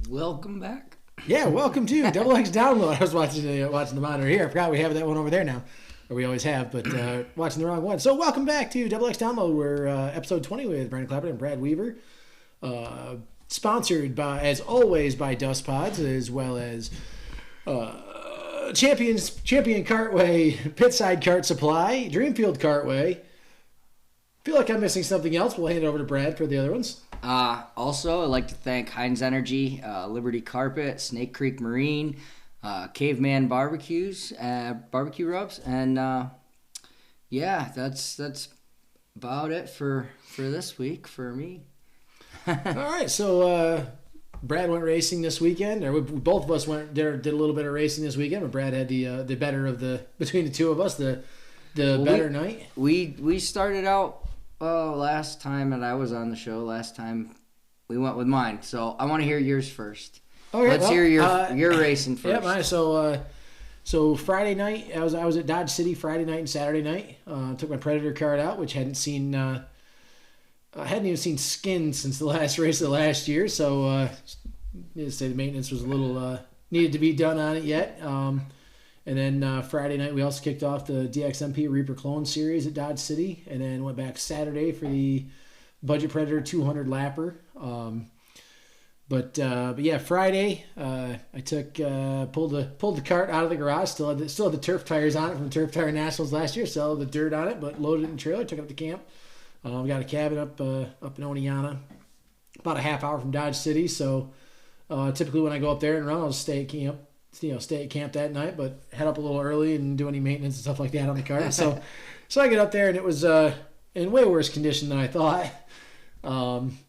Welcome back. Yeah, welcome to Double X Download. I was watching the monitor here. I forgot we have that one over there now, or we always have, but watching the wrong one. So welcome back to Double X Download. We're episode 20 with Brandon Clapper and Brad Weaver. Sponsored by, as always, by Dust Pods, as well as Champion Cartway, Pitside Cart Supply, Dreamfield Cartway. Feel like I'm missing something else. We'll hand it over to Brad for the other ones. Also, I'd like to thank Heinz Energy, Liberty Carpet, Snake Creek Marine, Caveman Barbecues, Barbecue Rubs, and yeah, that's about it for this week for me. All right, so Brad went racing this weekend, or both of us went there, did a little bit of racing this weekend, but Brad had the better of between the two of us, the better night. We started out. Last time that I was on the show, we went with mine. So I want to hear yours first. Okay, Let's hear your racing first. Yeah, mine. So Friday night, I was at Dodge City Friday night and Saturday night. Took my Predator card out, which I hadn't even seen skin since the last race of last year. So the state of maintenance was a little needed to be done on it yet. And then Friday night, we also kicked off the DXMP Reaper Clone Series at Dodge City, and then went back Saturday for the Budget Predator 200 Lapper. But yeah, Friday, I pulled the cart out of the garage. Still had the turf tires on it from the Turf Tire Nationals last year. Still had the dirt on it, but loaded it in the trailer. Took it up to camp. We got a cabin up in Oneonta, about a half hour from Dodge City. So typically when I go up there and run, I'll just stay at camp. Stay at camp that night, but head up a little early and do any maintenance and stuff like that on the car. So I get up there, and it was in way worse condition than I thought.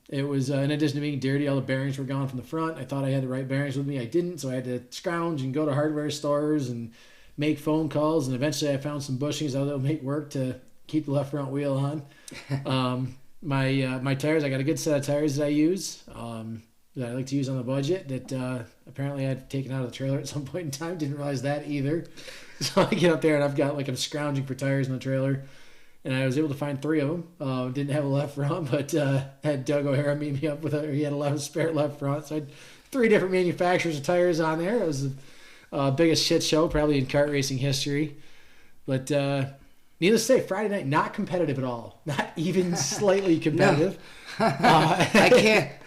It was, in addition to being dirty, all the bearings were gone from the front. I thought I had the right bearings with me. I didn't, so I had to scrounge and go to hardware stores and make phone calls, and eventually I found some bushings that would make work to keep the left front wheel on. My tires, I got a good set of tires that I use. That I like to use on the budget that apparently I had taken out of the trailer at some point in time. Didn't realize that either. So I get up there and I'm scrounging for tires in the trailer, and I was able to find 3 of them. Didn't have a left front, but had Doug O'Hara meet me up he had a spare left front. So I had 3 different manufacturers of tires on there. It was the biggest shit show probably in kart racing history. But needless to say, Friday night, not competitive at all. Not even slightly competitive. No. I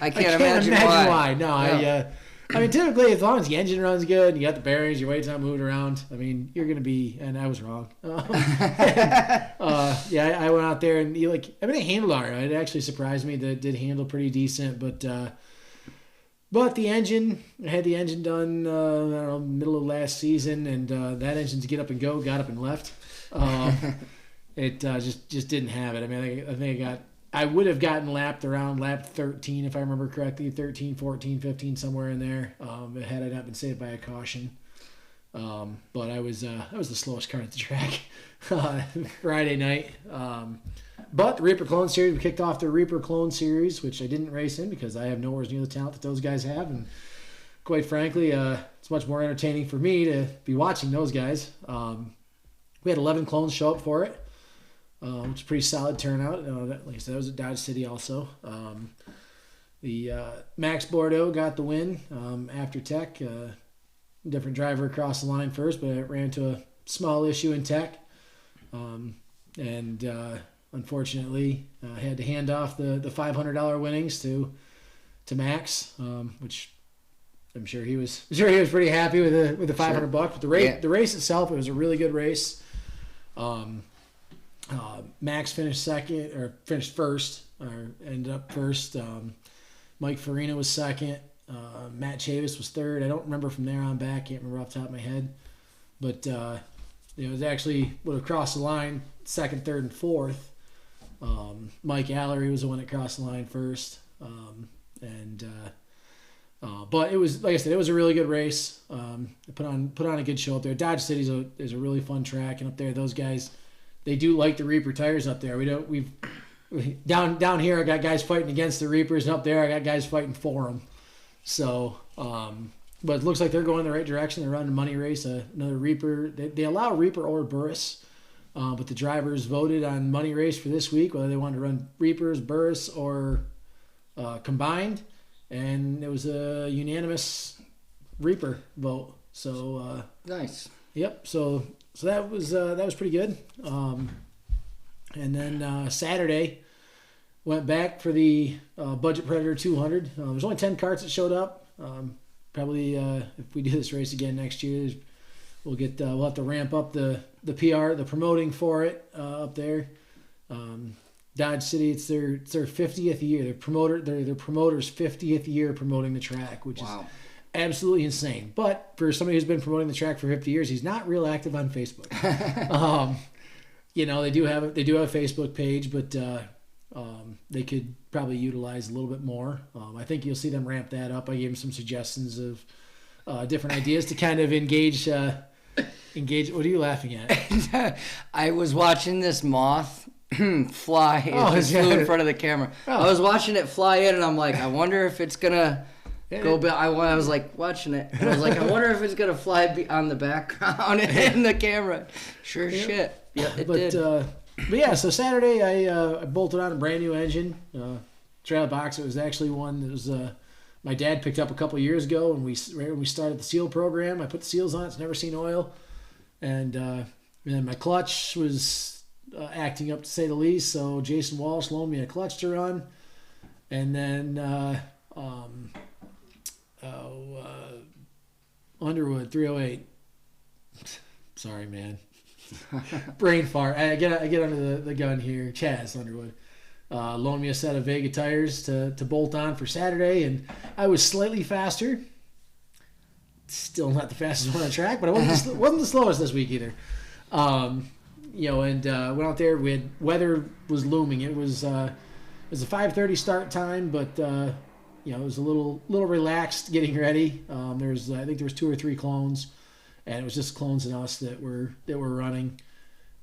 can't imagine why. No. I mean, typically, as long as the engine runs good, and you got the bearings, your weight's not moving around, I mean, you're going to be, and I was wrong. Yeah, I went out there, and it handled all right. It actually surprised me that it did handle pretty decent, but the engine, I had the engine done, I don't know, middle of last season, and that engine's get up and go, got up and left. It just didn't have it. I mean, I think I would have gotten lapped around lap 13, if I remember correctly, 13, 14, 15, somewhere in there, had I not been saved by a caution. But I was the slowest car at the track Friday night. But the Reaper Clone Series, we kicked off the Reaper Clone Series, which I didn't race in because I have nowhere near the talent that those guys have. And quite frankly, it's much more entertaining for me to be watching those guys. We had 11 clones show up for it. Which is a pretty solid turnout. Like I said, that was at Dodge City also. The Max Bordeaux got the win after Tech. Different driver across the line first, but it ran into a small issue in Tech. And unfortunately, had to hand off the $500 winnings to Max, which I'm sure he was pretty happy with the $500. But the race itself, it was a really good race. Max finished first, or ended up first. Mike Farina was second. Matt Chavis was third. I don't remember from there on back. Can't remember off the top of my head. But it was actually would have crossed the line second, third, and fourth. Mike Allery was the one that crossed the line first. But it was, like I said, it was a really good race. Put on a good show up there. Dodge City is a really fun track, and up there, those guys, they do like the Reaper tires up there. Down here, I got guys fighting against the Reapers, and up there, I got guys fighting for them. So, but it looks like they're going the right direction. They're running a money race, another Reaper. They allow Reaper or Burris, but the drivers voted on money race for this week, whether they wanted to run Reapers, Burris, or combined. and it was a unanimous Reaper vote. So Nice. yep. So that was pretty good. And then Saturday went back for the Budget Predator 200. There's only 10 carts that showed up. Probably if we do this race again next year, we'll have to ramp up the PR, the promoting for it up there. Dodge City, it's their 50th year. Their promoter's 50th year promoting the track, which is absolutely insane. But for somebody who's been promoting the track for 50 years, he's not real active on Facebook. They do have a Facebook page, but they could probably utilize a little bit more. I think you'll see them ramp that up. I gave them some suggestions of different ideas to kind of engage. What are you laughing at? I was watching this moth fly. It just flew in front of the camera. Oh. I was watching it fly in, and I'm like, I wonder if it's gonna go. I was like watching it, and I was like, I wonder if it's gonna fly on the background in the camera. Sure as shit. Yeah, it did. But yeah, so Saturday I bolted on a brand new engine, trailer box. It was actually one that was my dad picked up a couple years ago, and when we started the seal program, I put the seals on. It's never seen oil, and then my clutch was acting up to say the least. So Jason Walsh loaned me a clutch to run, and then Underwood 308. Sorry, man. Brain fart. I get under the gun here. Chaz Underwood loaned me a set of Vega tires to bolt on for Saturday, and I was slightly faster. Still not the fastest one on track, but I wasn't the slowest this week either. And went out there. Weather was looming. It was a 5:30 start time, but it was a little relaxed getting ready. I think there was 2 or 3 clones. And it was just clones and us that were running,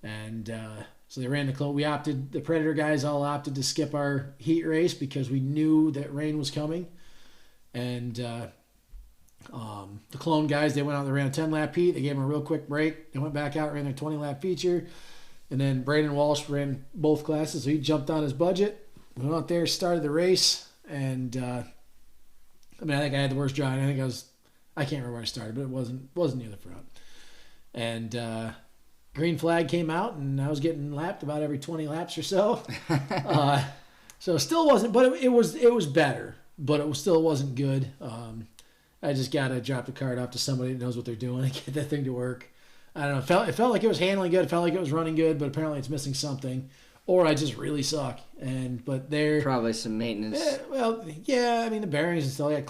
and so they ran the clone. The Predator guys all opted to skip our heat race because we knew that rain was coming, and the clone guys, they went out and ran a 10-lap heat. They gave them a real quick break. They went back out, ran their 20-lap feature, and then Brandon Walsh ran both classes, so he jumped on his budget. We went out there, started the race, and I think I had the worst drive. I can't remember where I started, but it wasn't near the front. And green flag came out, and I was getting lapped about every 20 laps or so. So it still wasn't, but it was better, but it still wasn't good. I just gotta drop the cart off to somebody that knows what they're doing and get that thing to work. I don't know. It felt like it was handling good. It felt like it was running good, but apparently it's missing something, or I just really suck. But they're probably some maintenance. The bearings and stuff. I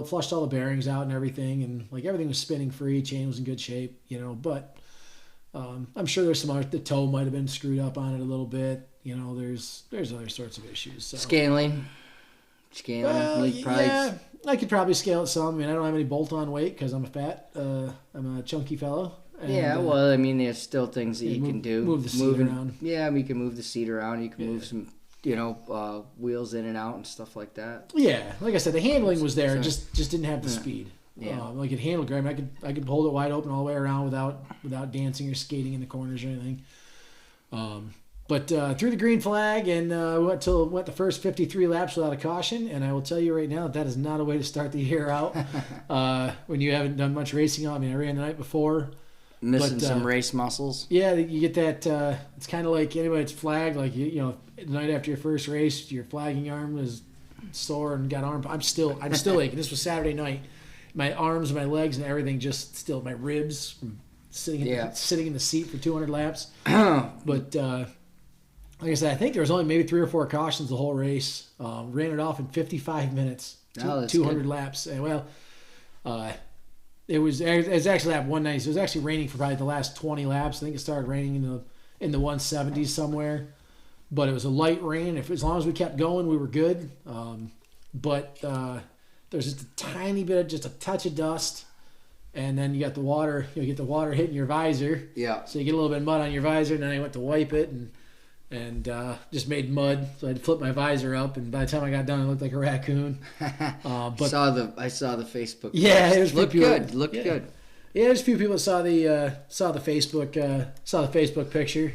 flushed all the bearings out and everything, and everything was spinning free. Chain was in good shape, But I'm sure there's some the toe might have been screwed up on it a little bit. There's other sorts of issues. So. Scaling, probably. Yeah, I could probably scale it some. I don't have any bolt-on weight because I'm I'm a chunky fellow. And, there's still things that you can do. Move the seat around. Yeah, we can move the seat around. You can move some, wheels in and out and stuff like that. Yeah, like I said, the handling was there. Just didn't have the speed. Yeah. It handled great. I could hold it wide open all the way around without dancing or skating in the corners or anything. But threw the green flag and went the first 53 laps without a caution. And I will tell you right now that is not a way to start the year out when you haven't done much racing. I ran the night before. Missing some race muscles. Yeah, you get that. It's kind of like anybody that's flagged. The night after your first race, your flagging arm is sore and got arm. I'm still aching. This was Saturday night. My arms, my legs, and everything just still. My ribs from sitting in the seat for 200 laps. But like I said, I think there was only maybe 3 or 4 cautions the whole race. Ran it off in 55 minutes. 200 laps. And it was actually lap 190. So it was actually raining for probably the last 20 laps. I think it started raining in the 170s somewhere. But it was a light rain. As long as we kept going, we were good. But there's just a tiny bit, just a touch of dust. And then you got the water. You get the water hitting your visor. Yeah. So you get a little bit of mud on your visor. And then I went to wipe it and just made mud. So I had to flip my visor up. And by the time I got done, I looked like a raccoon. But I saw the Facebook. Yeah, post. it was looked good. Looked good. Yeah, there's a few people that saw the Facebook picture.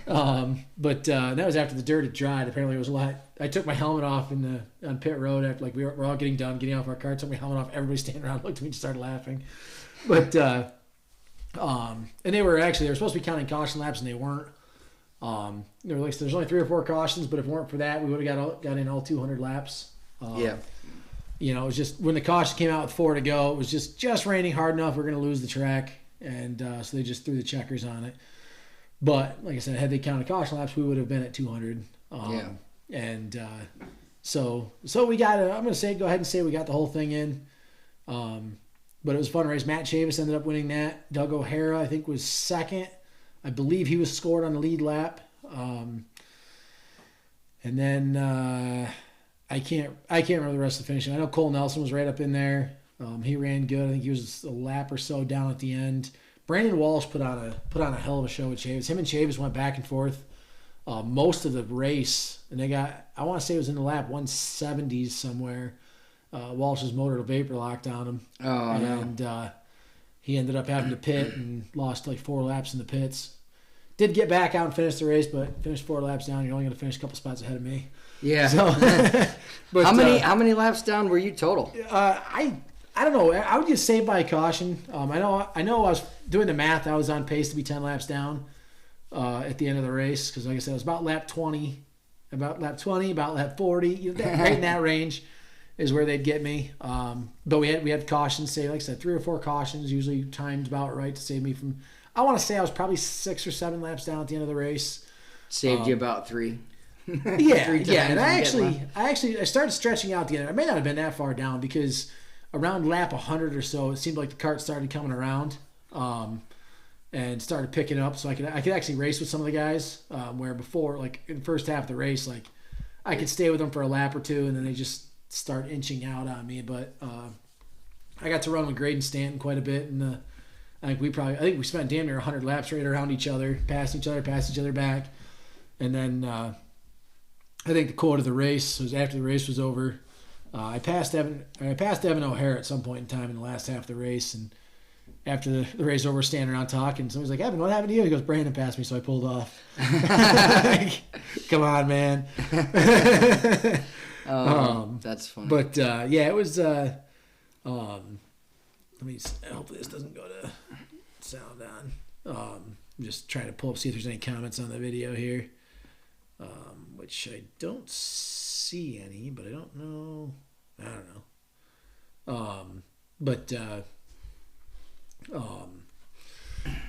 But that was after the dirt had dried. Apparently, it was a lot. I took my helmet off on pit road after like we were all getting off our car. Took my helmet off. Everybody standing around looked at me and started laughing. But and they were supposed to be counting caution laps and they weren't. There were like there's only 3 or 4 cautions, but if it weren't for that, we would have got in all 200 laps. Yeah. It was just when the caution came out with 4 to go, it was just raining hard enough. We're going to lose the track, and so they just threw the checkers on it. But like I said, had they counted caution laps, we would have been at 200. And so we got. I'm going to go ahead and say we got the whole thing in. But it was a fun race. Matt Chavis ended up winning that. Doug O'Hara, I think, was second. I believe he was scored on the lead lap. And then I can't remember the rest of the finishing. I know Cole Nelson was right up in there. He ran good. I think he was a lap or so down at the end. Brandon Walsh put on a hell of a show with Chavis. Him and Chavis went back and forth most of the race, and they got, I want to say it was in the lap 170s somewhere. Walsh's motor vapor locked on him. Oh, and he ended up having to pit and lost like 4 laps in the pits. Did get back out and finish the race, but finished 4 laps down. You're only going to finish a couple spots ahead of me. Yeah. So, but, how many laps down were you total? I don't know. I would get saved by a caution. I know I was doing the math. I was on pace to be 10 laps down at the end of the race because, like I said, it was about lap 20, about lap 40, right in that range is where they'd get me. But we had cautions, say, like I said, 3 or 4 cautions, usually timed about right to save me from. I want to say I was probably 6 or 7 laps down at the end of the race. Saved you about 3. Yeah, and I started stretching out the end. I may not have been that far down because around lap 100 or so, it seemed like the cart started coming around and started picking up, so I could actually race with some of the guys. Where before, like in the first half of the race, like I could stay with them for a lap or 2, and then they just start inching out on me. But I got to run with Graydon Stanton quite a bit, and I think we spent damn near 100 laps right around each other, passed each other back, and then. I think the quote of the race was after the race was over. I passed Evan O'Hara at some point in time in the last half of the race, and after the race over, standing around talking, somebody's like, "Evan, what happened to you?" He goes, "Brandon passed me, so I pulled off." Come on, man. That's funny. But yeah, it was. Let me. Hopefully, this doesn't go to sound on. I'm just trying to pull up see if there's any comments on the video here. Which I don't see any, but I don't know. I don't know. But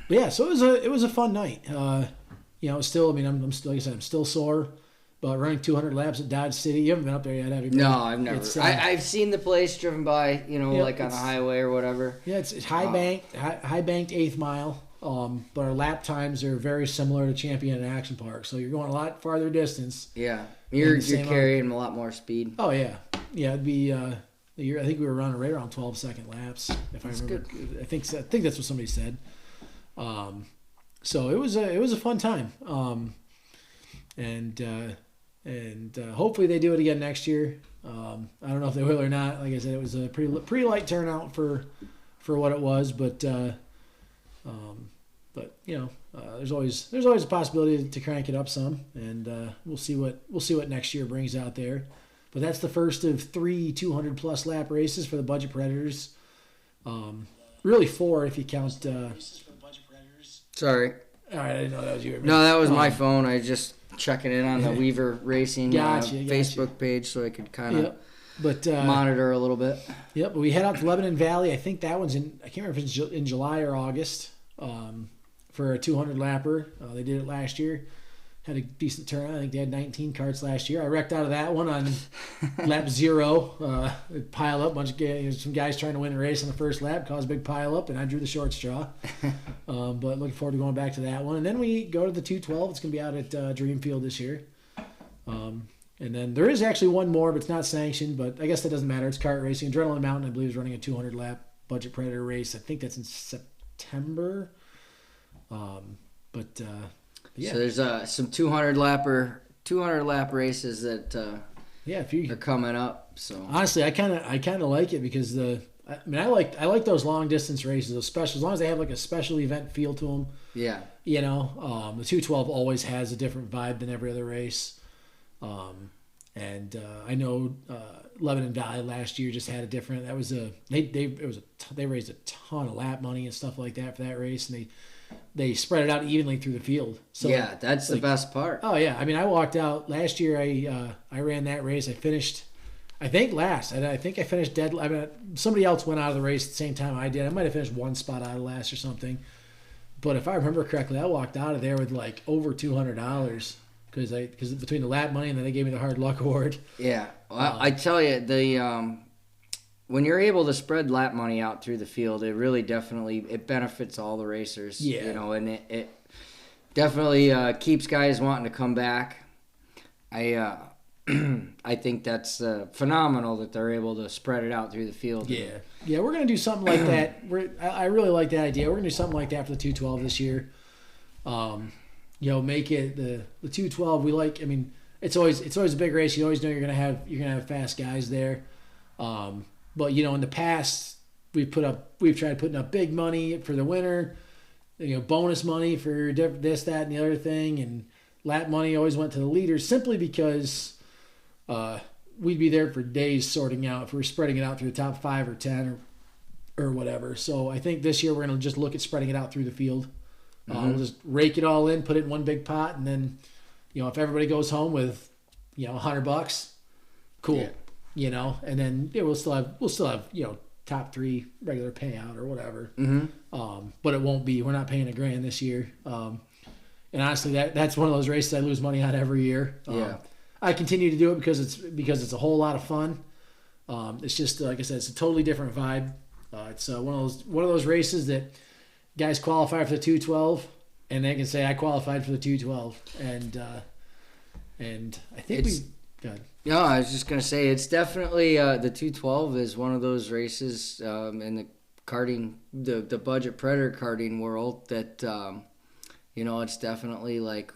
yeah, so it was a fun night. Still, I mean, I'm still, like I said, I'm still sore, but running 200 laps at Dodge City. You haven't been up there yet, have you? No, I've never. I've seen the place, driven by, like on a highway or whatever. Yeah, it's high banked 8th mile. But our lap times are very similar to Champion and Action Park, so you're going a lot farther distance. Yeah, you're carrying a lot more speed. Oh yeah, it'd be. I think we were running right around 12-second laps, if I remember. Good. I think that's what somebody said. So it was a fun time. And hopefully they do it again next year. I don't know if they will or not. Like I said, it was a pretty light turnout for what it was, but there's always a possibility to crank it up some, and we'll see what next year brings out there. But that's the first of 3 200+ lap races for the Budget Predators. Really 4 if you count. Sorry. All right, I didn't know that was you. No, that was my phone. I just checking in on the Weaver Racing Gotcha. Facebook page so I could kind of But monitor a little bit. Yep, but we head out to Lebanon Valley. I think that one's in. I can't remember if it's in July or August. For a 200 lapper, they did it last year. Had a decent turnout. I think they had 19 carts last year. I wrecked out of that one on lap 0. Pile up, some guys trying to win the race on the first lap, caused a big pile up, and I drew the short straw. But looking forward to going back to that one. And then we go to the 212. It's going to be out at Dreamfield this year. And then there is actually one more, but it's not sanctioned. But I guess that doesn't matter. It's kart racing. Adrenaline Mountain, I believe, is running a 200 lap Budget Predator race. I think that's in September. Yeah. So there's some 200 lap races that if you are coming up. So honestly, I kind of like it because I mean, I like those long distance races, especially as long as they have like a special event feel to them. Yeah. You know, the 212 always has a different vibe than every other race. And I know Lebanon Valley last year just had a different. That was they raised a ton of lap money and stuff like that for that race, and they spread it out evenly through the field. So yeah, that's the best part. Oh yeah, I mean, I walked out last year. I ran that race. I finished, I think last. I think I finished dead. I mean, somebody else went out of the race at the same time I did. I might have finished one spot out of last or something. But if I remember correctly, I walked out of there with like over $200 because between the lap money and then they gave me the hard luck award. Yeah, well, I tell you, the when you're able to spread lap money out through the field, it really definitely it benefits all the racers. Yeah, you know, and it definitely keeps guys wanting to come back. I think that's phenomenal that they're able to spread it out through the field. Yeah, we're gonna do something like that. I really like that idea. We're gonna do something like that for the 212 this year. Make it the 212. We like. I mean, it's always a big race. You always know you're gonna have fast guys there. But in the past we've tried putting up big money for the winner. Bonus money for this, that, and the other thing, and lap money always went to the leaders simply because we'd be there for days sorting out if we were spreading it out through the top 5 or 10 or whatever. So I think this year we're going to just look at spreading it out through the field. We'll just rake it all in, put it in one big pot, and then, if everybody goes home with, $100, cool. Yeah. And then we'll still have top 3 regular payout or whatever. Mm-hmm. But it won't be. We're not paying $1,000 this year. And honestly, that's one of those races I lose money on every year. Yeah. I continue to do it because it's a whole lot of fun. It's just like I said, it's a totally different vibe. It's one of those races that guys qualify for the 212, and they can say I qualified for the 212, and I think good. No, I was just gonna say it's definitely the 212 is one of those races in the karting, the budget predator karting world that it's definitely like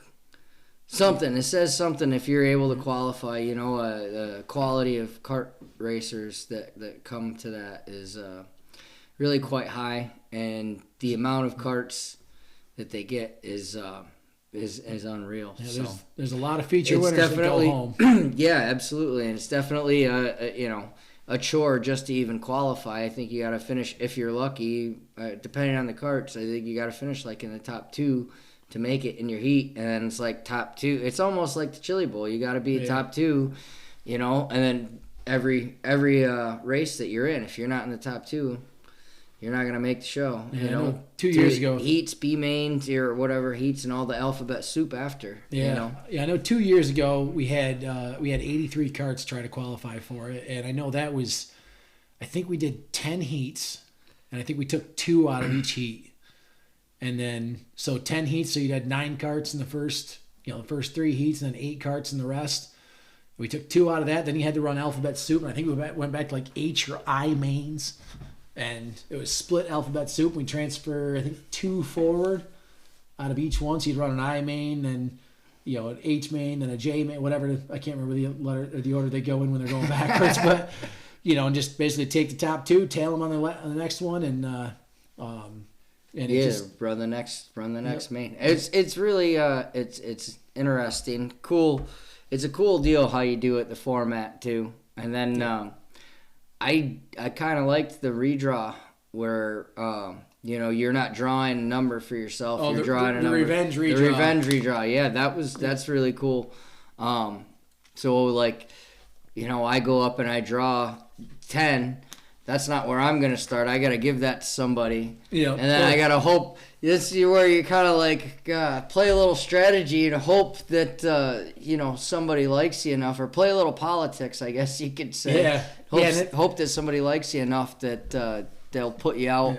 something. It says something if you're able to qualify. The quality of kart racers that come to that is really quite high, and the amount of karts that they get is unreal. Yeah, there's a lot of feature winners that go home. Yeah, absolutely, and it's definitely a chore just to even qualify. I think you got to finish if you're lucky. Depending on the karts, I think you got to finish like in the top 2 to make it in your heat, and then it's like top 2. It's almost like the Chili Bowl. You got to be top 2, and then every race that you're in, if you're not in the top 2. You're not gonna make the show. Yeah, 2 years ago, heats, B mains, or whatever heats, and all the alphabet soup after. Yeah, I know. 2 years ago, we had 83 karts try to qualify for it, and I know that was, I think we did 10 heats, and I think we took 2 out of each heat, and then 10 heats, so you had 9 karts in the first 3 heats, and then 8 karts in the rest. We took 2 out of that. Then you had to run alphabet soup, and I think we went back to like H or I mains. And it was split alphabet soup. We transfer, I think, 2 forward out of each one. So you'd run an I main, then an H main, then a J main, whatever. I can't remember the order they go in when they're going backwards. But and just basically take the top 2, tail them on the next one, and run the next main. It's really it's interesting, cool. It's a cool deal how you do it, the format too, and then. I kind of liked the redraw where you're not drawing a number for yourself. You're drawing a number. Revenge redraw. The revenge redraw. Yeah, that's really cool. So like, I go up and I draw 10. That's not where I'm gonna start. I gotta give that to somebody. And then I gotta hope. This is where you kind of like play a little strategy and hope that somebody likes you enough, or play a little politics, I guess you could say. Yeah. Hope that somebody likes you enough that they'll put you out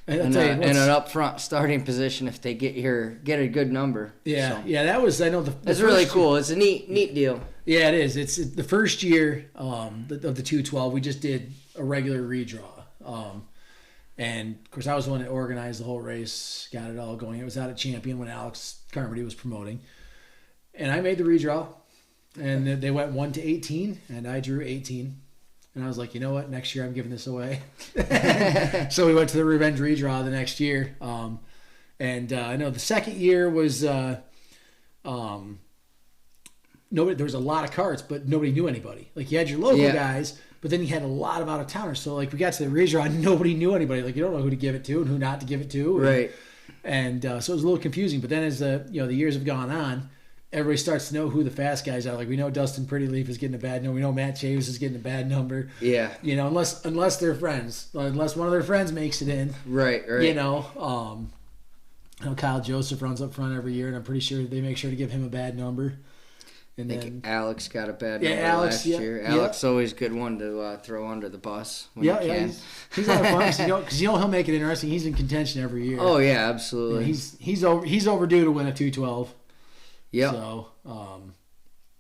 in an upfront starting position if they get a good number. Yeah, so. Yeah, that was It's really cool. It's a neat deal. Yeah, it is. It's the first year of the 212. We just did a regular redraw. And, of course, I was the one that organized the whole race, got it all going. It was out at Champion when Alex Carmody was promoting. And I made the redraw. And they went 1 to 18, and I drew 18. And I was like, you know what? Next year I'm giving this away. So we went to the revenge redraw the next year. I know the second year was nobody. There was a lot of carts, but nobody knew anybody. Like you had your local guys, but then you had a lot of out of towners. So like we got to the redraw, nobody knew anybody. Like you don't know who to give it to and who not to give it to. Right. And so it was a little confusing. But then as the years have gone on, everybody starts to know who the fast guys are. Like we know Dustin Prettyleaf is getting a bad number. We know Matt Chavis is getting a bad number. Yeah. Unless they're friends, unless one of their friends makes it in. Right. Kyle Joseph runs up front every year, and I'm pretty sure they make sure to give him a bad number. And I think Alex got a bad number Alex, last year. Alex is always a good one to throw under the bus when you can. He's a lot of fun because he'll make it interesting. He's in contention every year. Oh yeah, absolutely. He's overdue to win a 212. Yeah. So,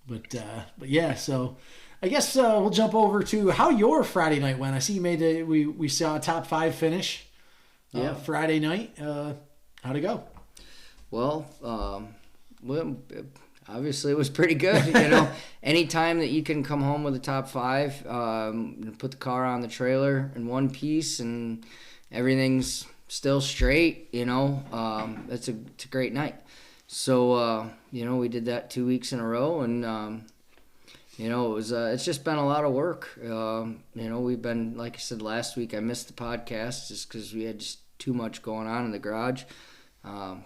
but yeah. So, I guess we'll jump over to how your Friday night went. I see you made we saw a top 5 finish. Friday night. How'd it go? Well, obviously it was pretty good. Anytime that you can come home with a top 5, put the car on the trailer in one piece and everything's still straight, it's a great night. So, we did that 2 weeks in a row, and it was it's just been a lot of work. We've been, like I said last week, I missed the podcast just because we had just too much going on in the garage.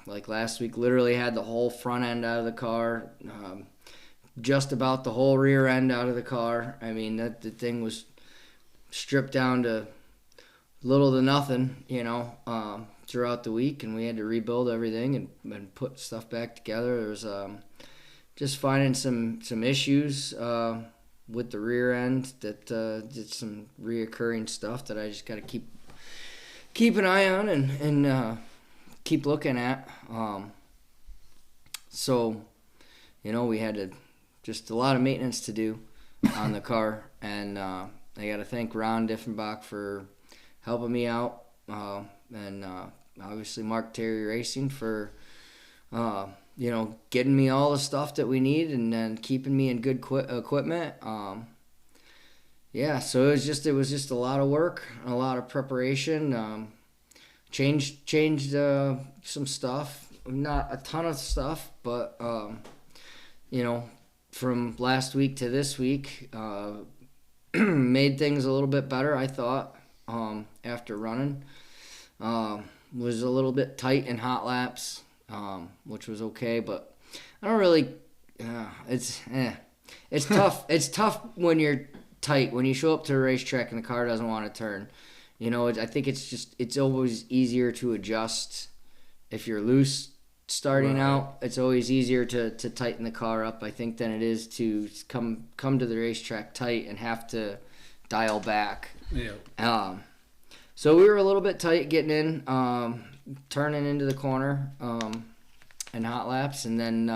Like last week, literally had the whole front end out of the car, just about the whole rear end out of the car. I mean, the thing was stripped down to little to nothing, throughout the week, and we had to rebuild everything and put stuff back together. There was just finding some issues with the rear end that did some reoccurring stuff that I just got to keep an eye on and keep looking at. So, we had just a lot of maintenance to do on the car, and I got to thank Ron Diffenbach for helping me out, and obviously Mark Terry Racing for getting me all the stuff that we need and then keeping me in good equipment. So it was just a lot of work, a lot of preparation. Changed some stuff, not a ton of stuff, but from last week to this week, made things a little bit better, I thought, after running. Was a little bit tight in hot laps, which was okay, but I don't really, it's tough. It's tough when you're tight, when you show up to a racetrack and the car doesn't want to turn. I think it's always easier to adjust if you're loose starting out. It's always easier to tighten the car up, I think, than it is to come to the racetrack tight and have to dial back. Yeah. So we were a little bit tight getting in, turning into the corner, and hot laps, and then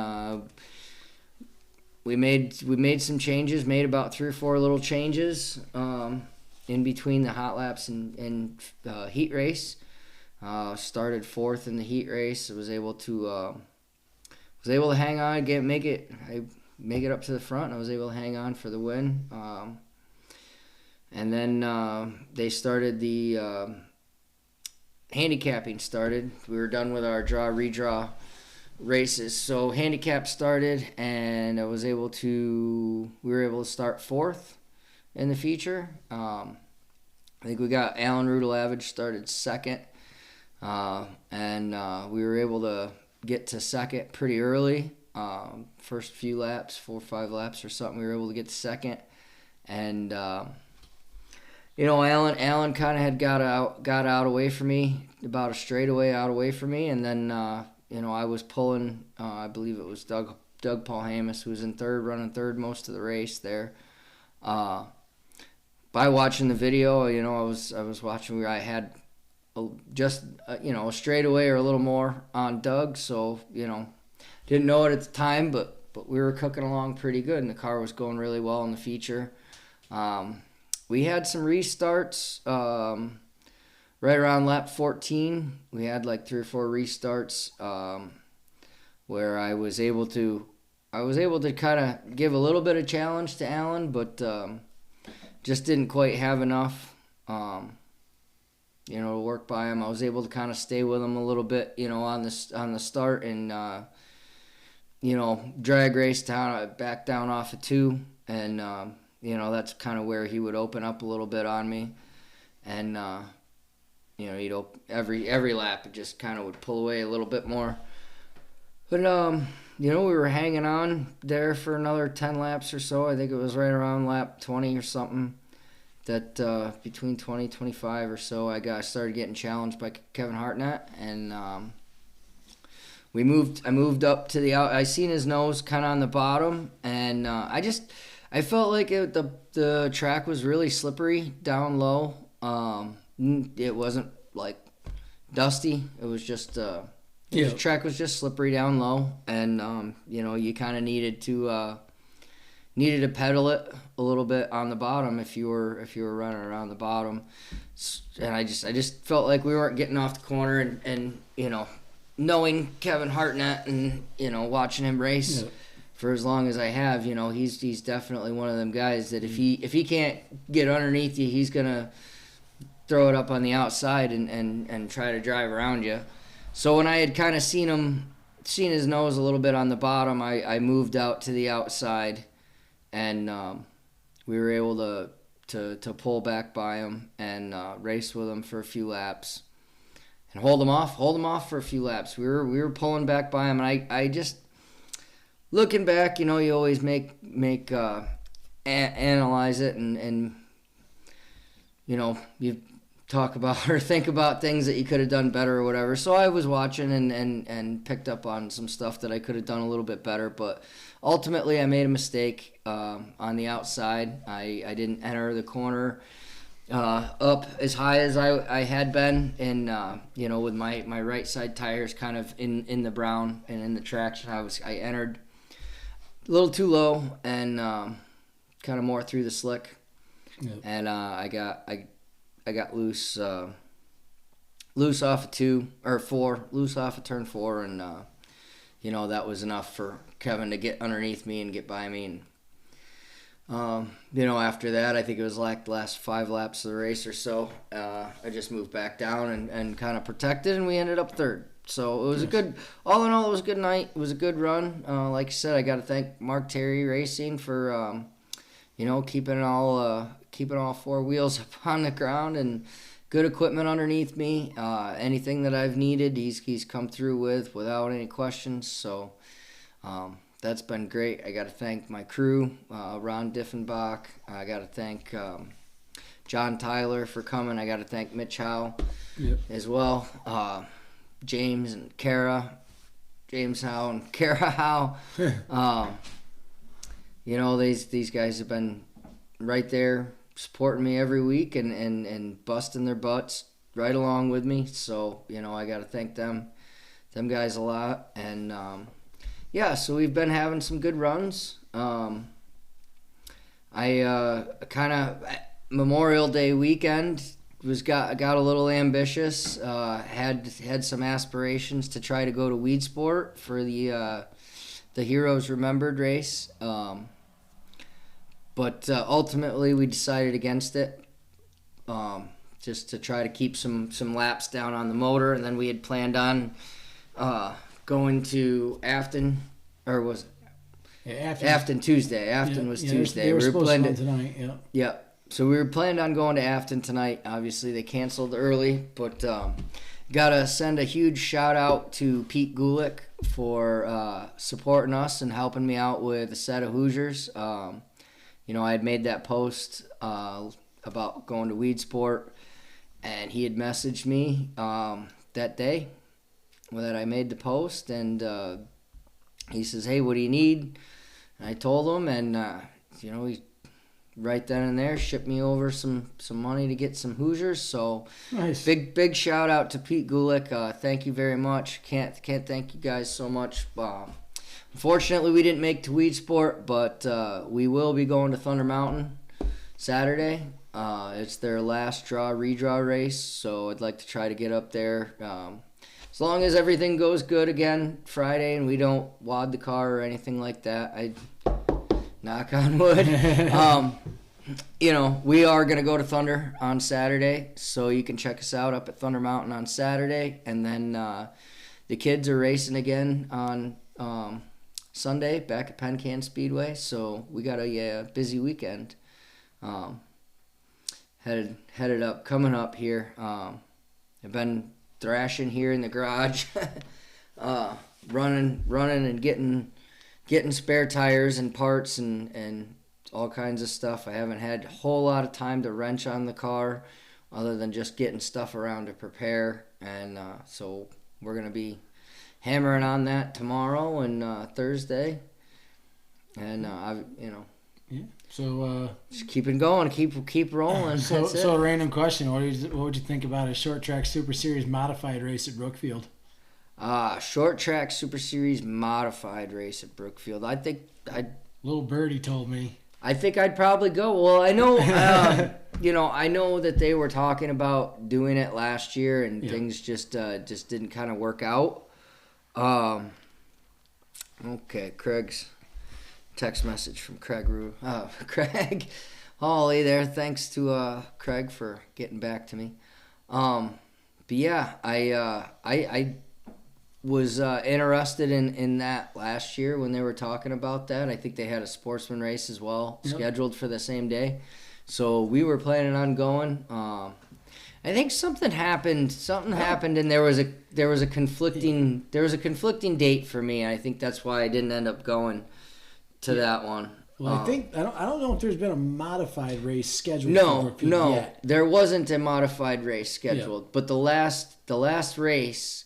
we made some changes, made about 3 or 4 little changes in between the hot laps and heat race. Started 4th in the heat race. I was able to hang on, make it up to the front. And I was able to hang on for the win. And then they started the handicapping started. We were done with our redraw races. So handicap started, and we were able to start 4th in the feature. I think we got Alan Rudelavage started 2nd, and we were able to get to 2nd pretty early. First few laps, 4 or 5 laps or something, we were able to get to 2nd, and Alan kind of had got out away from me, about a straightaway out away from me, and then I was pulling. I believe it was Doug Paul Hamas, who was in 3rd, running 3rd most of the race there. By watching the video, I was watching where I had a straightaway or a little more on Doug, so didn't know it at the time, but we were cooking along pretty good, and the car was going really well in the feature. We had some restarts right around lap 14. We had like 3 or 4 restarts where I was able to kind of give a little bit of challenge to Alan, but just didn't quite have enough, to work by him. I was able to kind of stay with him a little bit, on the start and, drag race back down off of 2. And, that's kind of where he would open up a little bit on me. And, he'd every lap it just kind of would pull away a little bit more. But, we were hanging on there for another 10 laps or so. I think it was right around lap 20 or something. That between 20, 25 or so, I started getting challenged by Kevin Hartnett, and I moved up to the out. I seen his nose kind of on the bottom, and I felt like the track was really slippery down low. It wasn't like dusty. It was just the track was just slippery down low, and you kind of needed to pedal it a little bit on the bottom if you were running around the bottom. And I just felt like we weren't getting off the corner, and knowing Kevin Hartnett and watching him race for as long as I have, he's definitely one of them guys that if he can't get underneath you, he's gonna throw it up on the outside and try to drive around you. So when I had kind of seen his nose a little bit on the bottom, I moved out to the outside, and we were able to pull back by him and race with him for a few laps and hold him off for a few laps. We were pulling back by him, and I just, looking back, you always analyze it and you talk about or think about things that you could have done better or whatever. So I was watching and picked up on some stuff that I could have done a little bit better, but ultimately I made a mistake on the outside. I didn't enter the corner up as high as I had been, and with my right side tires kind of in the brown and in the traction, I entered a little too low and kind of more through the slick. Yep. And I got loose off of 2 or 4, loose off of turn 4, and that was enough for Kevin to get underneath me and get by me. And after that, I think it was like the last 5 laps of the race or so, I just moved back down and kind of protected, and we ended up 3rd. So it was all in all, it was a good night. It was a good run. Like I said, I got to thank Mark Terry Racing for keeping all 4 wheels up on the ground and good equipment underneath me. Anything that I've needed, he's come through without any questions. So that's been great. I got to thank my crew, Ron Diffenbach. I got to thank John Tyler for coming. I got to thank Mitch Howe as well. James and Kara. James Howe and Kara Howe. These guys have been right there supporting me every week and busting their butts right along with me. So, I got to thank them guys a lot. And, so we've been having some good runs. I kind of, Memorial Day weekend, got a little ambitious. Had some aspirations to try to go to Weedsport for the Heroes Remembered race. But ultimately, we decided against it, just to try to keep some laps down on the motor. And then we had planned on going to Afton, or was it? Afton Tuesday. Afton was Tuesday. They were supposed to go tonight, yeah. Yeah. So we were planning on going to Afton tonight. Obviously, they canceled early, but gotta send a huge shout out to Pete Gulick for supporting us and helping me out with a set of Hoosiers. I had made that post about going to Weedsport, and he had messaged me that day that I made the post, and he says, "Hey, what do you need?" And I told him, and he right then and there shipped me over some money to get some Hoosiers. So nice. Big shout out to Pete Gulick. Thank you very much. Can't thank you guys so much. Unfortunately, we didn't make to Weedsport, but we will be going to Thunder Mountain Saturday. It's their last redraw race, so I'd like to try to get up there. As long as everything goes good again Friday and we don't wad the car or anything like that, I knock on wood. we are going to go to Thunder on Saturday, so you can check us out up at Thunder Mountain on Saturday. And then the kids are racing again on Sunday back at Penn Can Speedway. So we got a busy weekend headed up, coming up here. I've been thrashing here in the garage, running and getting spare tires and parts and all kinds of stuff. I haven't had a whole lot of time to wrench on the car other than just getting stuff around to prepare. And so we're going to be hammering on that tomorrow and Thursday. And, Yeah. So just keep it going, keep rolling. So a random question: what would you think about a short track Super Series modified race at Brookfield? Short track Super Series modified race at Brookfield. I think Little Birdie told me. I think I'd probably go. Well, I know, I know that they were talking about doing it last year, and things just didn't kind of work out. Okay, Craig's text message from Craig Hawley there. Thanks to Craig for getting back to me. But yeah, I was interested in that last year when they were talking about that. I think they had a sportsman race as well scheduled for the same day, so we were planning on going. I think something happened, and there was a conflicting date for me. I think that's why I didn't end up going to that one. Well, I don't know if there's been a modified race scheduled. No, yet. There wasn't a modified race scheduled, but the last race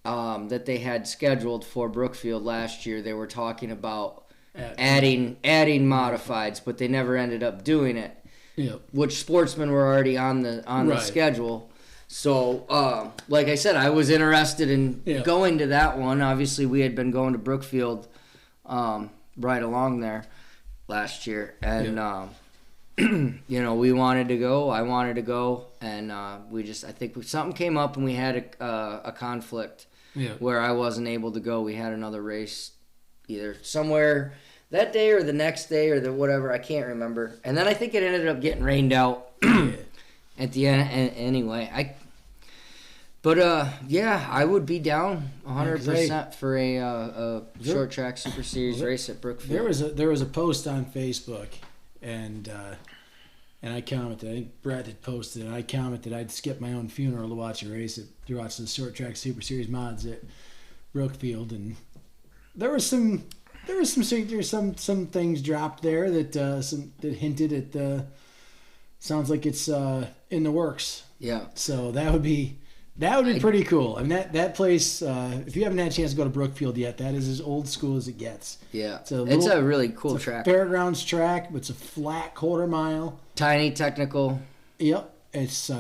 that they had scheduled for Brookfield last year, they were talking about adding modifieds, but they never ended up doing it. Yep. Which sportsmen were already on the schedule. So, like I said, I was interested in going to that one. Obviously, we had been going to Brookfield right along there last year, and we wanted to go. I wanted to go, and I think something came up, and we had a conflict where I wasn't able to go. We had another race either somewhere that day or the next day or the whatever. I can't remember. And then I think it ended up getting rained out at the end anyway. I would be down 100% for a short track Super Series race at Brookfield. There was a post on Facebook, and I commented. I think Brett had posted, and I commented I'd skip my own funeral to watch a race to watch the short track Super Series mods at Brookfield, and there was some things dropped there that hinted at sounds like it's in the works. Yeah. So that would be pretty cool. I mean, that place, if you haven't had a chance to go to Brookfield yet, that is as old school as it gets. Yeah. It's a really cool track. Fairgrounds track, but it's a flat quarter mile. Tiny, technical. Yep. It's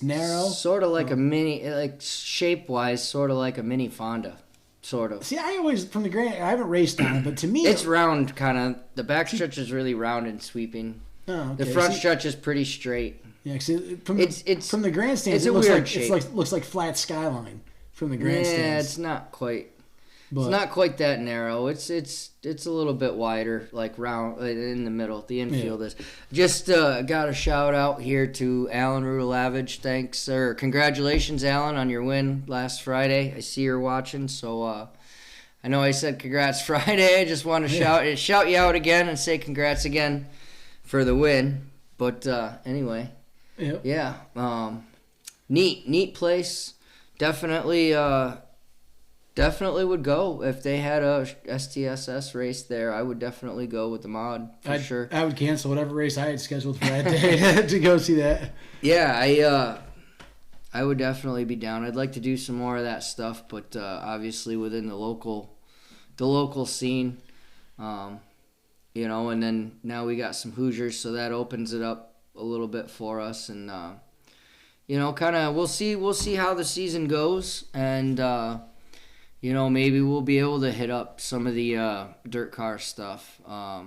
narrow. Sort of like a mini, like shape-wise, sort of like a mini Fonda. Sort of. See, I haven't raced on it, but to me... It's round, kind of. The back stretch is really round and sweeping. Oh, okay. The front stretch is pretty straight. Yeah, from the grandstands, it looks like flat skyline from the grandstands. Yeah, it's not quite. It's not quite that narrow. It's a little bit wider, like round in the middle. The infield is. Just got a shout out here to Alan Rudalavage. Thanks, or congratulations, Alan, on your win last Friday. I see you're watching, so I know I said congrats Friday. I just want to shout you out again and say congrats again for the win. But anyway. Yep. Yeah. Neat place. Definitely would go if they had a STSS race there. I would definitely go with the mod for sure. I would cancel whatever race I had scheduled for that day to go see that. Yeah, I would definitely be down. I'd like to do some more of that stuff, but obviously within the local scene, and then now we got some Hoosiers, so that opens it up a little bit for us, and kind of we'll see how the season goes, and maybe we'll be able to hit up some of the dirt car stuff. I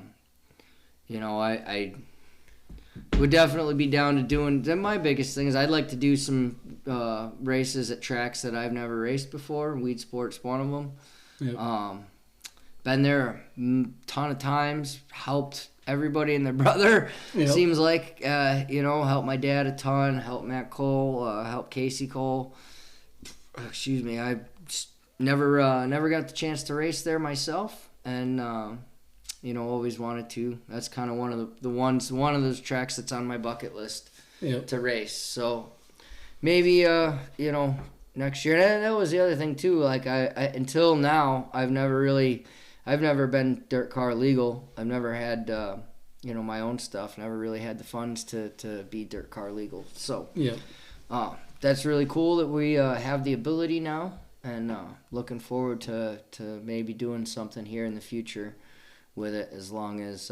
would definitely be down to doing. My biggest thing is I'd like to do some races at tracks that I've never raced before. Weed Sport's one of them. Yep. Been there a ton of times. Helped everybody and their brother. Yep. Seems like, helped my dad a ton, helped Matt Cole, helped Casey Cole. Excuse me, I just never got the chance to race there myself, and always wanted to. That's kind of one of one of those tracks that's on my bucket list to race. So maybe next year. And that was the other thing too. Like I until now, I've never been dirt car legal. I've never had my own stuff. Never really had the funds to be dirt car legal. So that's really cool that we have the ability now, and looking forward to maybe doing something here in the future with it, as long as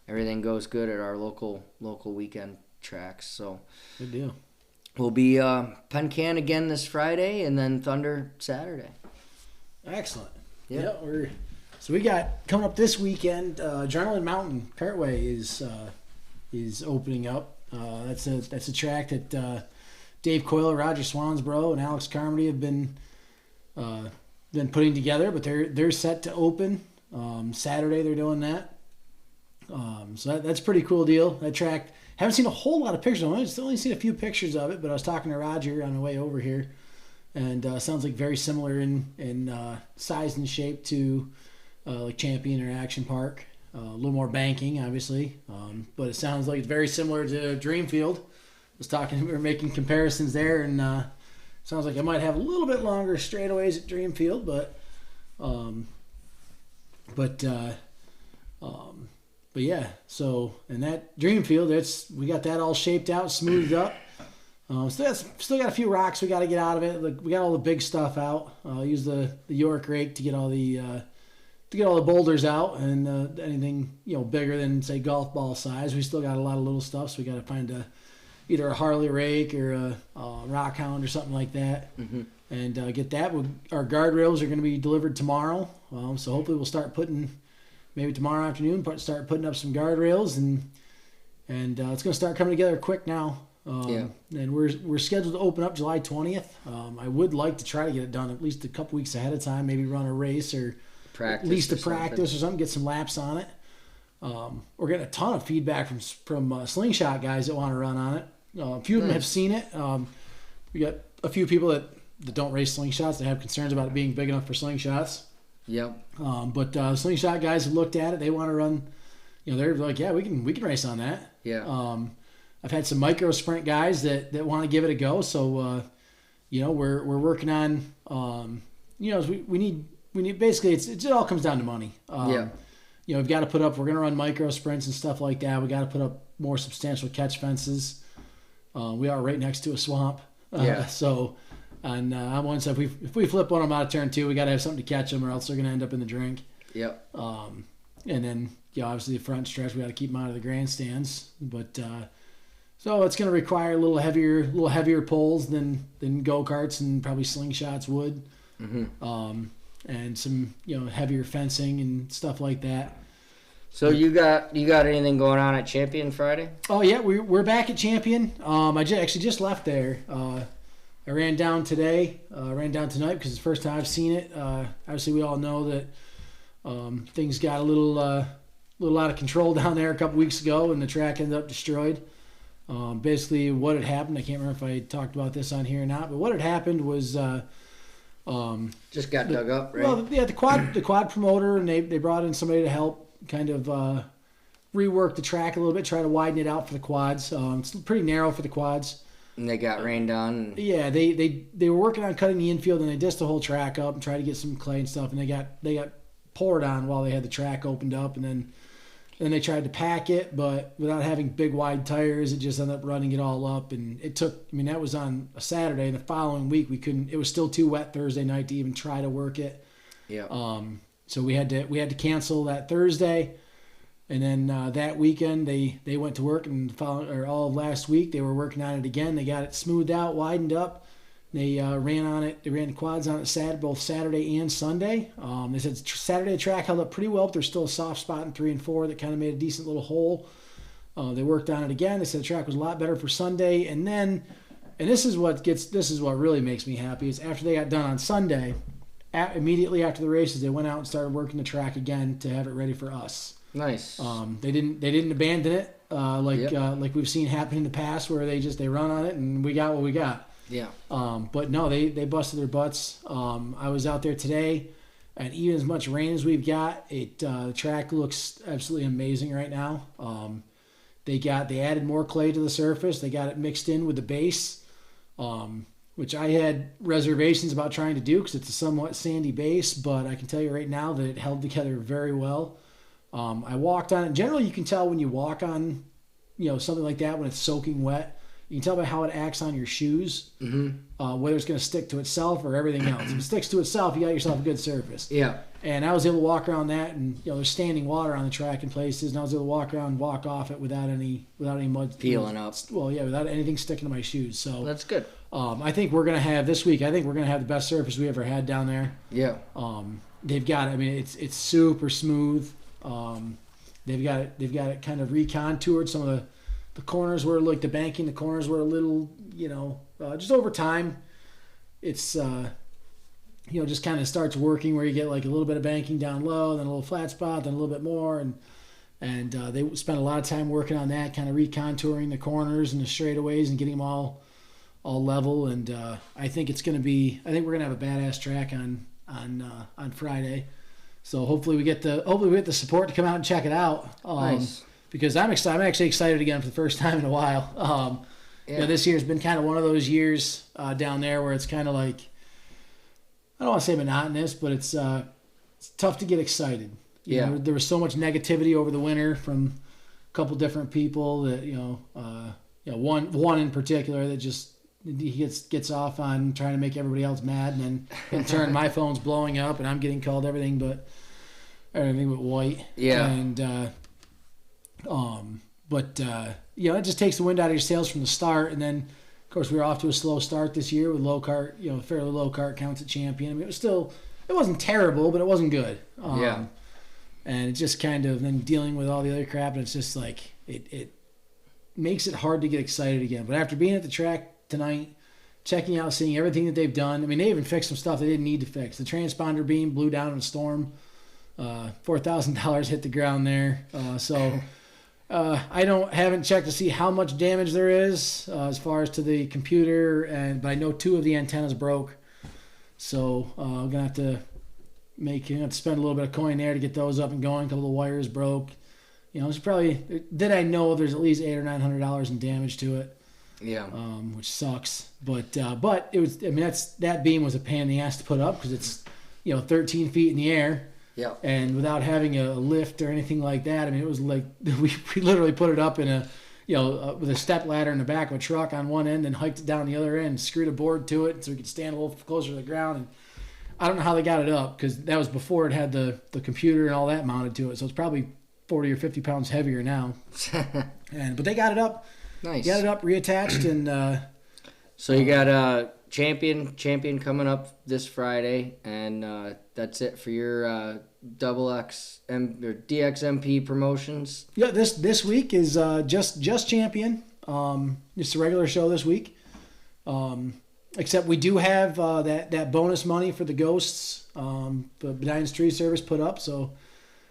everything goes good at our local weekend tracks. So good deal. We'll be Penn-Can again this Friday, and then Thunder Saturday. Excellent. Yeah. So we got coming up this weekend. Adrenaline Mountain Kartway is opening up. That's a track that Dave Coyle, Roger Swansboro, and Alex Carmody have been putting together, but they're set to open Saturday. They're doing that. So that's a pretty cool deal. That track, haven't seen a whole lot of pictures. I've only seen a few pictures of it, but I was talking to Roger on the way over here, and sounds like very similar in size and shape to like Champion or Action Park. A little more banking, obviously, but it sounds like it's very similar to Dreamfield. We were making comparisons there, and sounds like I might have a little bit longer straightaways at Dreamfield, but yeah. So, and that Dreamfield, we got that all shaped out, smoothed up. Still got a few rocks we got to get out of it. Like, we got all the big stuff out. Use the York rake to get all the boulders out, and anything bigger than, say, golf ball size. We still got a lot of little stuff, so we got to find either a Harley rake or a rock hound or something like that, and get that. Our guardrails are going to be delivered tomorrow, so hopefully we'll start maybe tomorrow afternoon, start putting up some guardrails, and it's going to start coming together quick now. And we're scheduled to open up July 20th. I would like to try to get it done at least a couple weeks ahead of time, maybe run a race or practice, at least a practice or something, get some laps on it. We're getting a ton of feedback from slingshot guys that want to run on it. A few of them have seen it. We got a few people that don't race slingshots that have concerns about it being big enough for slingshots. Yep. But slingshot guys have looked at it. They want to run. They're like, yeah, we can race on that. Yeah. I've had some micro sprint guys that want to give it a go. So, we're working on. We need basically it all comes down to money. We've got to put up. We're going to run micro sprints and stuff like that. We got to put up more substantial catch fences. We are right next to a swamp. So, on one side, if we flip one of them out of turn 2, we got to have something to catch them, or else they're going to end up in the drink. Yep. And then obviously the front stretch, we got to keep them out of the grandstands. But so it's going to require a little heavier poles than go-karts and probably slingshots would. And some heavier fencing and stuff like that. So you got anything going on at Champion Friday? Oh yeah, we're back at Champion. I actually just left there. I ran down today. Ran down tonight because it's the first time I've seen it. Obviously, we all know that things got a little out of control down there a couple weeks ago, and the track ended up destroyed. Basically, what had happened, I can't remember if I talked about this on here or not, but what had happened was just got dug up, right? Well, yeah, the quad promoter, and they brought in somebody to help kind of rework the track a little bit, try to widen it out for the quads. It's pretty narrow for the quads. And they got rained on. Yeah, they were working on cutting the infield, and they disced the whole track up and tried to get some clay and stuff, and they got poured on while they had the track opened up, and then they tried to pack it, but without having big wide tires, it just ended up running it all up, and it took. I mean, that was on a Saturday, and the following week we couldn't. It was still too wet Thursday night to even try to work it. Yeah. So we had to cancel that Thursday, and then that weekend they went to work, and all of last week they were working on it again. They got it smoothed out, widened up. They ran on it. They ran the quads on it both Saturday and Sunday. They said Saturday the track held up pretty well, but there's still a soft spot in 3 and 4 that kind of made a decent little hole. They worked on it again. They said the track was a lot better for Sunday, and this is what really makes me happy is after they got done on Sunday. Immediately after the races, they went out and started working the track again to have it ready for us. Nice. They didn't abandon it Yep. like we've seen happen in the past, where they run on it and we got what we got. Yeah. But no, they busted their butts. I was out there today, and even as much rain as we've got, the track looks absolutely amazing right now. They added more clay to the surface. They got it mixed in with the base, which I had reservations about trying to do because it's a somewhat sandy base. But I can tell you right now that it held together very well. I walked on it. Generally, you can tell when you walk on, something like that when it's soaking wet. You can tell by how it acts on your shoes, whether it's going to stick to itself or everything else. If it sticks to itself, you got yourself a good surface. Yeah. And I was able to walk around that, and there's standing water on the track in places, and I was able to walk around and walk off it without any mud Peeling up. Well, yeah, without anything sticking to my shoes. So That's good. I think we're gonna have this week. I think we're gonna have the best surface we ever had down there. Yeah. They've got. I mean, it's super smooth. They've got it kind of recontoured. Some of the corners were like the banking. The corners were a little, just over time. It's just kind of starts working where you get like a little bit of banking down low, then a little flat spot, then a little bit more, and they spent a lot of time working on that, kind of recontouring the corners and the straightaways and getting them all level. And I think we're gonna have a badass track on Friday. So hopefully we get the support to come out and check it out. Nice. Because I'm actually excited again for the first time in a while. This year's been kind of one of those years down there where it's kind of like, I don't want to say monotonous, but it's tough to get excited. There was so much negativity over the winter from a couple different people that one in particular that just he gets off on trying to make everybody else mad, and then in turn my phone's blowing up and I'm getting called everything but white. Yeah. And it just takes the wind out of your sails from the start, and then of course we were off to a slow start this year with low cart, fairly low cart counts at Champion. I mean, it wasn't terrible, but it wasn't good. And it just kind of then dealing with all the other crap, and it's just like it makes it hard to get excited again. But after being at the track tonight, checking out, seeing everything that they've done, I mean, they even fixed some stuff they didn't need to fix. The transponder beam blew down in a storm. $4,000 hit the ground there. I haven't checked to see how much damage there is as far as to the computer, but I know 2 of the antennas broke. So I'm gonna have to spend a little bit of coin there to get those up and going. A couple of wires broke. It's probably, did I know there's at least $800 or $900 in damage to it. Yeah. Which sucks. But it was. I mean, that beam was a pain in the ass to put up because it's 13 feet in the air. Yeah. And without having a lift or anything like that, I mean, it was like we literally put it up in a with a step ladder in the back of a truck on one end and hiked it down the other end, screwed a board to it so we could stand a little closer to the ground. And I don't know how they got it up because that was before it had the computer and all that mounted to it. So it's probably 40 or 50 pounds heavier now. But they got it up. Nice. Got it up, reattached, and. So you got champion coming up this Friday, and that's it for your or DXMP promotions. Yeah, this week is just champion. Just a regular show this week. Except we do have that bonus money for the ghosts. The Benign Tree Service put up, so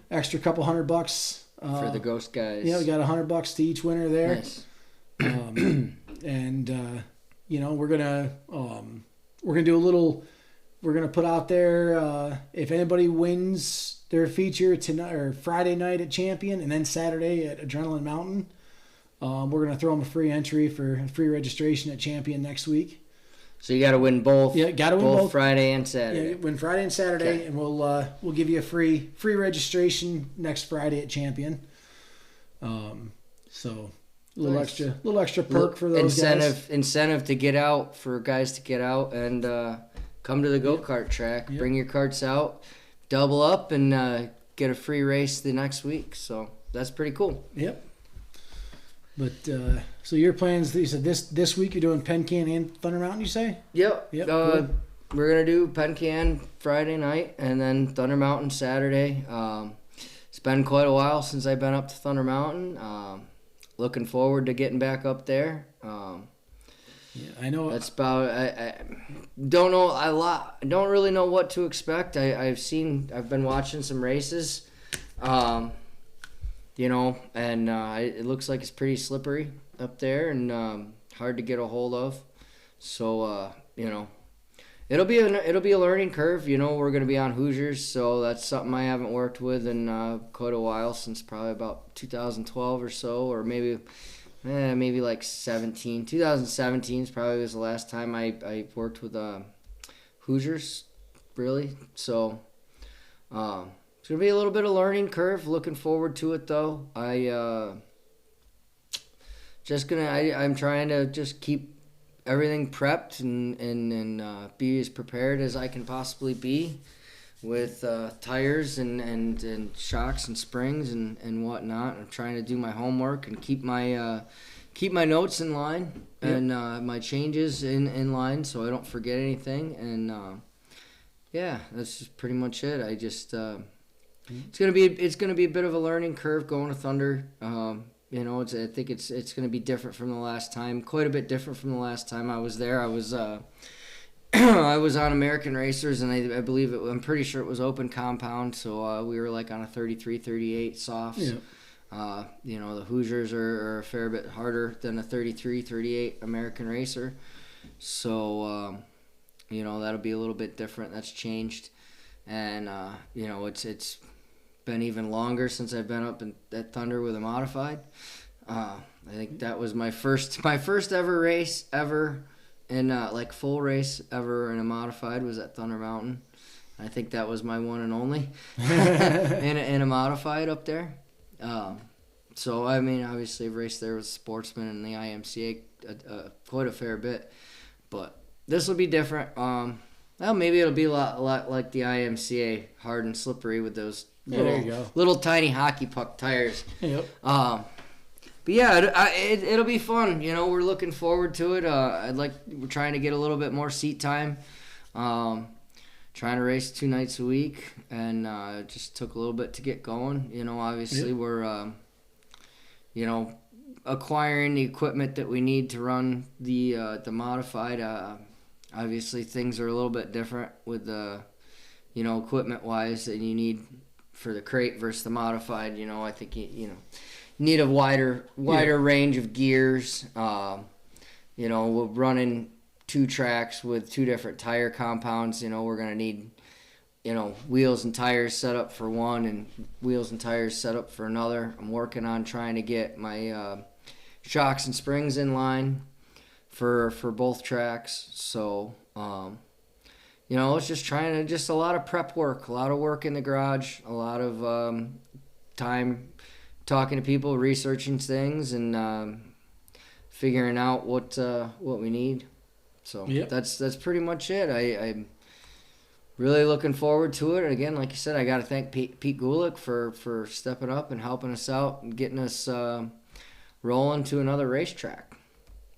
extra couple $100 for the ghost guys. Yeah, we got $100 to each winner there. Nice. We're gonna do a little. We're gonna put out there if anybody wins their feature tonight or Friday night at Champion, and then Saturday at Adrenaline Mountain. We're gonna throw them a free entry for a free registration at Champion next week. So you got to win both. Yeah, got to win both Friday and Saturday. Yeah, win Friday and Saturday, okay. And we'll give you a free registration next Friday at Champion. So a little extra perk for those guys. Incentive to get out for guys to get out and come to the go-kart track. Yep. Bring your karts out, double up, and get a free race the next week. So that's pretty cool. Yep. But so your plans? You said this week you're doing Penn Can and Thunder Mountain. You say? Yep. We're gonna do Penn Can Friday night and then Thunder Mountain Saturday. It's been quite a while since I've been up to Thunder Mountain. Looking forward to getting back up there. I know. That's about. I don't know a lot. I don't really know what to expect. I've been watching some races. and it looks like it's pretty slippery up there and hard to get a hold of. So it'll be a learning curve. We're gonna be on Hoosiers, so that's something I haven't worked with in quite a while, since probably about 2012 or so, or maybe like 17. 2017 probably was the last time I worked with Hoosiers, really. So it's gonna be a little bit of learning curve. Looking forward to it though. I'm trying to just keep everything prepped and be as prepared as I can possibly be with tires and shocks and springs and whatnot. I'm trying to do my homework and keep my notes in line and my changes in line, so I don't forget anything. And that's just pretty much it. I just it's gonna be a bit of a learning curve going to Thunder. I think it's gonna be different from the last time. Quite a bit different from the last time I was there. I was I was on American Racers, and I believe I'm pretty sure it was open compound, so we were like on a 33, 38 softs. Yeah. The Hoosiers are a fair bit harder than a 33, 38 American Racer. So, that'll be a little bit different. That's changed. And, it's been even longer since I've been up at Thunder with a modified. I think that was my first ever race ever, and full race ever in a modified was at Thunder Mountain. I think that was my one and only in a modified up there. So I mean, obviously I've raced there with Sportsman and the IMCA quite a fair bit, but this will be different. Maybe it'll be a lot like the IMCA, hard and slippery with those little tiny hockey puck tires. Yep. But yeah, it'll be fun. We're looking forward to it. We're trying to get a little bit more seat time. Trying to race 2 nights a week, and it just took a little bit to get going. Obviously we're, acquiring the equipment that we need to run the modified. Obviously things are a little bit different with the, equipment wise that you need for the crate versus the modified. I think you need a wider range of gears. We're running 2 tracks with 2 different tire compounds. We're gonna need wheels and tires set up for one and wheels and tires set up for another. I'm working on trying to get my shocks and springs in line for both tracks. So it's just a lot of prep work, a lot of work in the garage, a lot of time talking to people, researching things, and figuring out what we need. So that's pretty much it. I'm really looking forward to it. And again, like you said, I got to thank Pete Gulick for stepping up and helping us out and getting us rolling to another racetrack.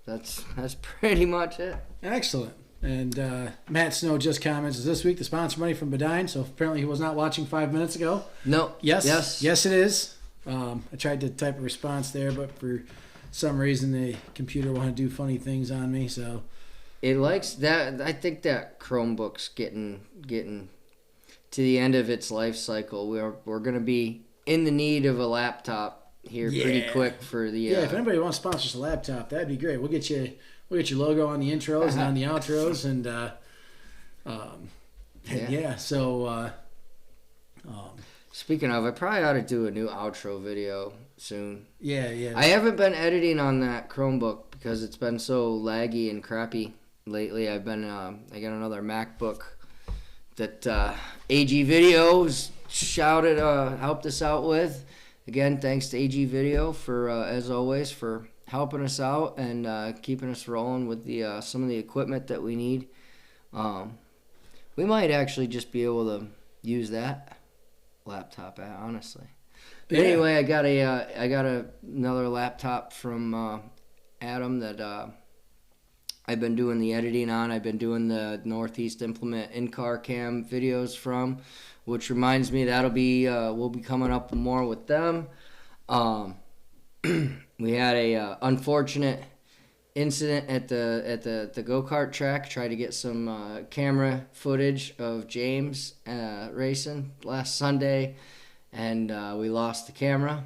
That's pretty much it. Excellent. And Matt Snow just comments, is this week the sponsor money from Bedine? So apparently he was not watching 5 minutes ago. No. Yes, it is. I tried to type a response there, but for some reason the computer wanted to do funny things on me. So it likes that. I think that Chromebook's getting to the end of its life cycle. We're going to be in the need of a laptop here pretty quick for the. If anybody wants to sponsor us a laptop, that'd be great. We'll get your logo on the intros and on the outros, and So. Speaking of, I probably ought to do a new outro video soon. Yeah. I haven't been editing on that Chromebook because it's been so laggy and crappy lately. I got another MacBook that AG Videos helped us out with. Again, thanks to AG Video for, as always, for helping us out and keeping us rolling with the some of the equipment that we need. We might actually just be able to use that laptop, honestly. But anyway, I got another laptop from Adam that I've been doing the editing on. I've been doing the Northeast Implement in-car cam videos from, which reminds me we'll be coming up more with them. We had a unfortunate incident at the go-kart track. Tried to get some camera footage of James racing last Sunday, and we lost the camera.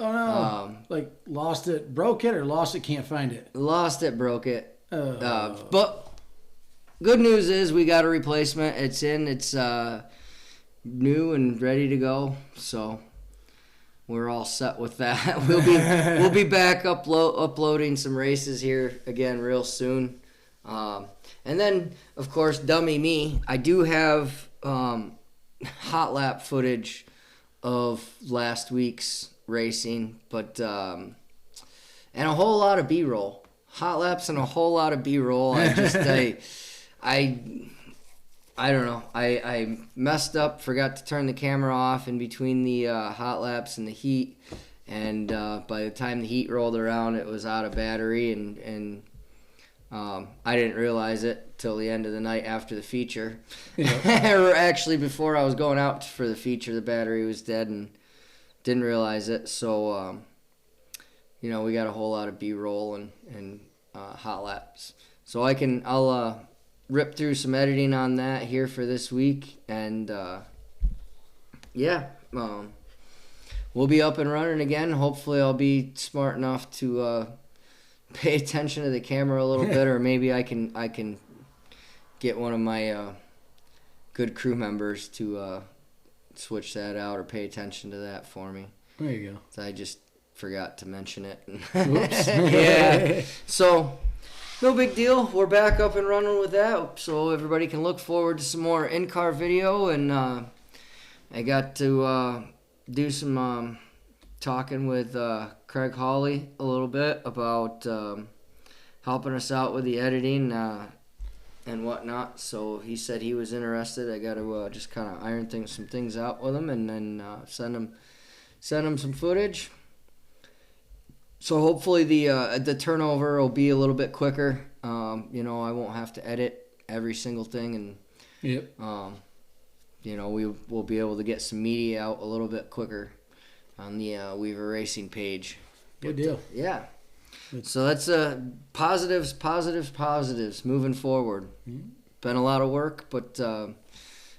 Oh no! Like lost it, broke it, or lost it, can't find it. Lost it, broke it. But good news is we got a replacement. It's in. It's new and ready to go. So we're all set with that. We'll be back uploading some races here again real soon. And then of course, dummy me, I do have hot lap footage of last week's racing, but and a whole lot of B-roll. Hot laps and a whole lot of B-roll. I don't know. I messed up, forgot to turn the camera off in between the hot laps and the heat, and by the time the heat rolled around, it was out of battery, and I didn't realize it till the end of the night after the feature. Yeah. Or actually, before I was going out for the feature, the battery was dead, and didn't realize it. So, we got a whole lot of B-roll and hot laps. So I'll rip through some editing on that here for this week, and we'll be up and running again. Hopefully I'll be smart enough to pay attention to the camera a little bit, or maybe I can get one of my good crew members to switch that out or pay attention to that for me. There you go. So I just forgot to mention it. Whoops. Yeah. So no big deal. We're back up and running with that, so everybody can look forward to some more in-car video. And I got to do some talking with Craig Hawley a little bit about helping us out with the editing and whatnot. So he said he was interested. I got to just kind of iron some things out with him, and then send him some footage. So hopefully the turnover will be a little bit quicker. I won't have to edit every single thing, and yep. We'll be able to get some media out a little bit quicker on the Weaver Racing page. Good deal. Yeah. So that's positives moving forward. Mm-hmm. Been a lot of work, but and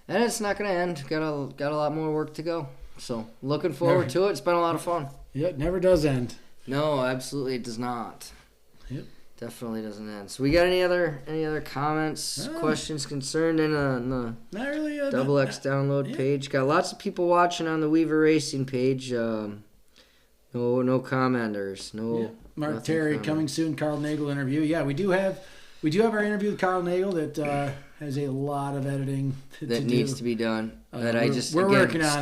it's not going to end. Got a lot more work to go. So looking forward to it. It's been a lot of fun. Yeah, it never does end. No, absolutely it does not. Yep. Definitely doesn't end. So we got any other comments, questions concerned in the not really, Double X download page? Got lots of people watching on the Weaver Racing page. No commenters. No. Yeah. Mark Terry coming soon. Carl Nagel interview. Yeah, we do have our interview with Carl Nagel that has a lot of editing that needs to be done. That we're working on I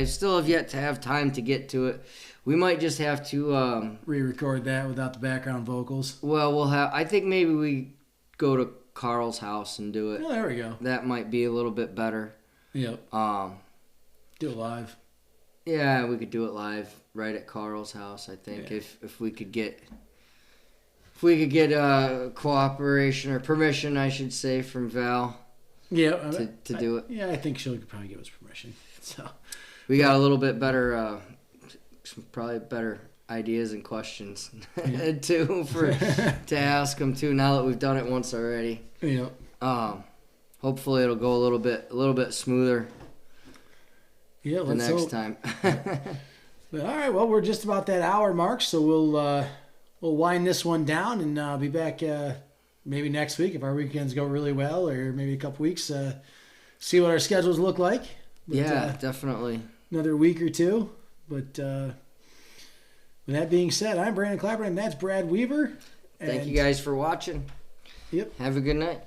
still have yet to have time to get to it. We might just have to re-record that without the background vocals. Well, I think maybe we go to Carl's house and do it. Oh, there we go. That might be a little bit better. Yep. Do it live. Yeah, we could do it live right at Carl's house. I think if we could get cooperation or permission, I should say, from Val. Yeah. To do it. Yeah, I think she could probably give us permission. So we got a little bit better. Probably better ideas and questions too to ask them too. Now that we've done it once already, hopefully it'll go a little bit smoother. Yeah, the next time. All right, well, we're just about that hour mark, so we'll wind this one down and be back maybe next week if our weekends go really well, or maybe a couple weeks. See what our schedules look like. But, definitely. Another week or two. But with that being said, I'm Brandon Clapper, and that's Brad Weaver. Thank you guys for watching. Yep. Have a good night.